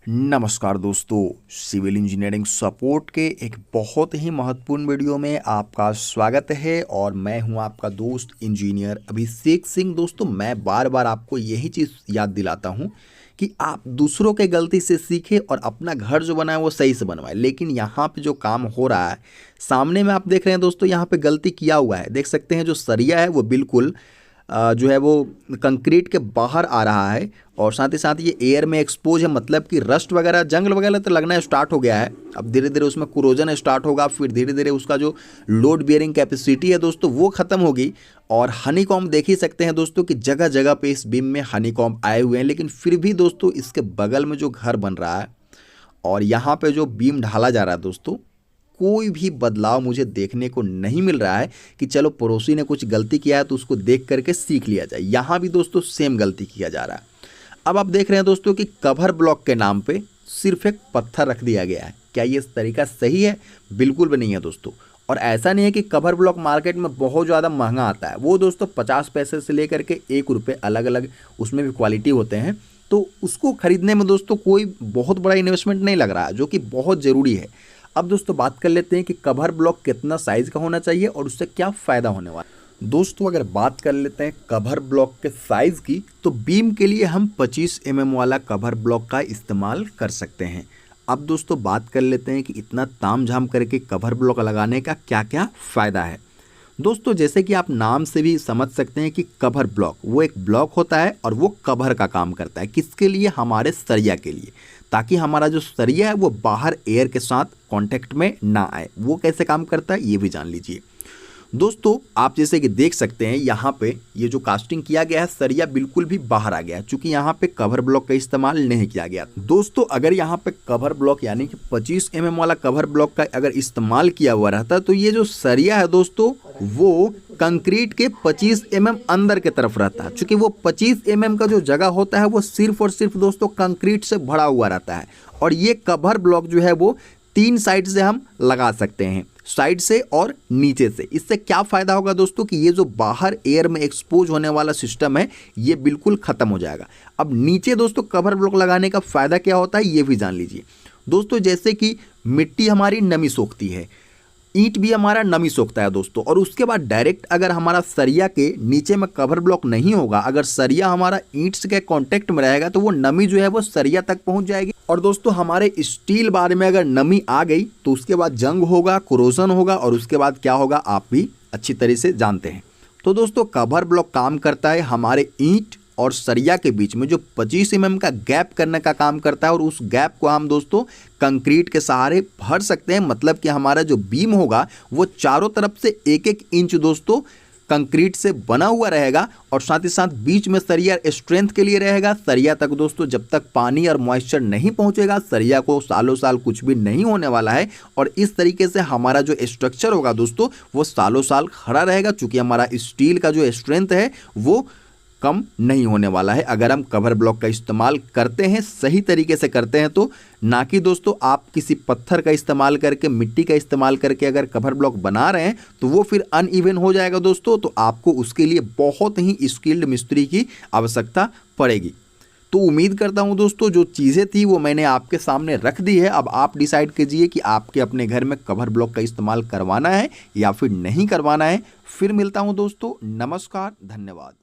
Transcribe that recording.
नमस्कार दोस्तों, civil engineering support के एक बहुत ही महत्वपूर्ण वीडियो में आपका स्वागत है और मैं हूं आपका दोस्त इंजीनियर अभिषेक सिंह। दोस्तों, मैं बार बार आपको यही चीज़ याद दिलाता हूं कि आप दूसरों के गलती से सीखें और अपना घर जो बनाए वो सही से बनवाए। लेकिन यहाँ पे जो काम हो रहा है सामने में आप देख रहे हैं दोस्तों, यहाँ पे गलती किया हुआ है। देख सकते हैं जो सरिया है वो बिल्कुल जो है वो कंक्रीट के बाहर आ रहा है और साथ ही साथ ये एयर में एक्सपोज है, मतलब कि रस्ट वगैरह जंग वगैरह तो लगना स्टार्ट हो गया है। अब धीरे धीरे उसमें कोरोजन स्टार्ट होगा, फिर धीरे धीरे उसका जो लोड बियरिंग कैपेसिटी है दोस्तों वो ख़त्म होगी। और हनीकॉम्ब देख ही सकते हैं दोस्तों कि जगह जगह पे इस बीम में हनीकॉम्ब आए हुए हैं। लेकिन फिर भी दोस्तों इसके बगल में जो घर बन रहा है और यहाँ पे जो बीम ढाला जा रहा है दोस्तों, कोई भी बदलाव मुझे देखने को नहीं मिल रहा है कि चलो पड़ोसी ने कुछ गलती किया है तो उसको देख करके सीख लिया जाए। यहाँ भी दोस्तों सेम गलती किया जा रहा है। अब आप देख रहे हैं दोस्तों कि कवर ब्लॉक के नाम पे सिर्फ एक पत्थर रख दिया गया है। क्या ये तरीका सही है? बिल्कुल भी नहीं है दोस्तों। और ऐसा नहीं है कि कवर ब्लॉक मार्केट में बहुत ज़्यादा महंगा आता है। वो दोस्तों 50 पैसे से लेकर के 1 रुपये अलग अलग उसमें भी क्वालिटी होते हैं। तो उसको खरीदने में दोस्तों कोई बहुत बड़ा इन्वेस्टमेंट नहीं लग रहा है, जो कि बहुत ज़रूरी है। अब दोस्तों बात कर लेते हैं कि कवर ब्लॉक कितना साइज़ का होना चाहिए और उससे क्या फ़ायदा होने वाला है। दोस्तों अगर बात कर लेते हैं कवर ब्लॉक के साइज़ की, तो बीम के लिए हम 25 mm वाला कवर ब्लॉक का इस्तेमाल कर सकते हैं। अब दोस्तों बात कर लेते हैं कि इतना तामझाम करके कवर ब्लॉक लगाने का क्या क्या फ़ायदा है। दोस्तों जैसे कि आप नाम से भी समझ सकते हैं कि कवर ब्लॉक वो एक ब्लॉक होता है और वो कवर का काम करता है। किसके लिए? हमारे सरिया के लिए, ताकि हमारा जो सरिया है वो बाहर एयर के साथ कांटेक्ट में ना आए। वो कैसे काम करता है ये भी जान लीजिए। दोस्तों आप जैसे कि देख सकते हैं यहाँ पे ये जो कास्टिंग किया गया है, सरिया बिल्कुल भी बाहर आ गया है, चूंकि यहाँ पे कवर ब्लॉक का इस्तेमाल नहीं किया गया। दोस्तों अगर यहाँ पे कवर ब्लॉक यानी कि 25 mm वाला कवर ब्लॉक का अगर इस्तेमाल किया हुआ रहता तो ये जो सरिया है दोस्तों वो कंक्रीट के 25 mm अंदर के तरफ रहता है। चूंकि वो 25 mm का जो जगह होता है वो सिर्फ और सिर्फ दोस्तों कंक्रीट से भरा हुआ रहता है। और ये कवर ब्लॉक जो है वो 3 साइड से हम लगा सकते हैं, साइड से और नीचे से। इससे क्या फ़ायदा होगा दोस्तों कि ये जो बाहर एयर में एक्सपोज होने वाला सिस्टम है ये बिल्कुल ख़त्म हो जाएगा। अब नीचे दोस्तों कवर ब्लॉक लगाने का फ़ायदा क्या होता है ये भी जान लीजिए। दोस्तों जैसे कि मिट्टी हमारी नमी सोखती है, ईंट भी हमारा नमी सोखता है दोस्तों। और उसके बाद डायरेक्ट अगर हमारा सरिया के नीचे में कवर ब्लॉक नहीं होगा, अगर सरिया हमारा ईंट के कांटेक्ट में रहेगा तो वो नमी जो है वो सरिया तक पहुंच जाएगी। और दोस्तों हमारे स्टील बार में अगर नमी आ गई तो उसके बाद जंग होगा, कोरोजन होगा और उसके बाद क्या होगा आप भी अच्छी तरह से जानते हैं। तो दोस्तों कवर ब्लॉक काम करता है हमारे ईंट और सरिया के बीच में जो 25 mm का गैप करने का काम करता है। और उस गैप को हम दोस्तों कंक्रीट के सहारे भर सकते हैं, मतलब कि हमारा जो बीम होगा वो चारों तरफ से 1-1 इंच दोस्तों कंक्रीट से बना हुआ रहेगा। और साथ ही साथ बीच में सरिया स्ट्रेंथ के लिए रहेगा। सरिया तक दोस्तों जब तक पानी और मॉइस्चर नहीं पहुंचेगा सरिया को सालों साल कुछ भी नहीं होने वाला है। और इस तरीके से हमारा जो स्ट्रक्चर होगा दोस्तों वो सालों साल खड़ा रहेगा, चूँकि हमारा स्टील का जो स्ट्रेंथ है वो कम नहीं होने वाला है अगर हम कवर ब्लॉक का इस्तेमाल करते हैं, सही तरीके से करते हैं तो। ना कि दोस्तों आप किसी पत्थर का इस्तेमाल करके, मिट्टी का इस्तेमाल करके अगर कवर ब्लॉक बना रहे हैं तो वो फिर अनइवन हो जाएगा दोस्तों। तो आपको उसके लिए बहुत ही स्किल्ड मिस्त्री की आवश्यकता पड़ेगी। तो उम्मीद करता हूं दोस्तों जो चीज़ें थी वो मैंने आपके सामने रख दी है। अब आप डिसाइड कीजिए कि आपके अपने घर में कवर ब्लॉक का इस्तेमाल करवाना है या फिर नहीं करवाना है। फिर मिलता हूं दोस्तों, नमस्कार, धन्यवाद।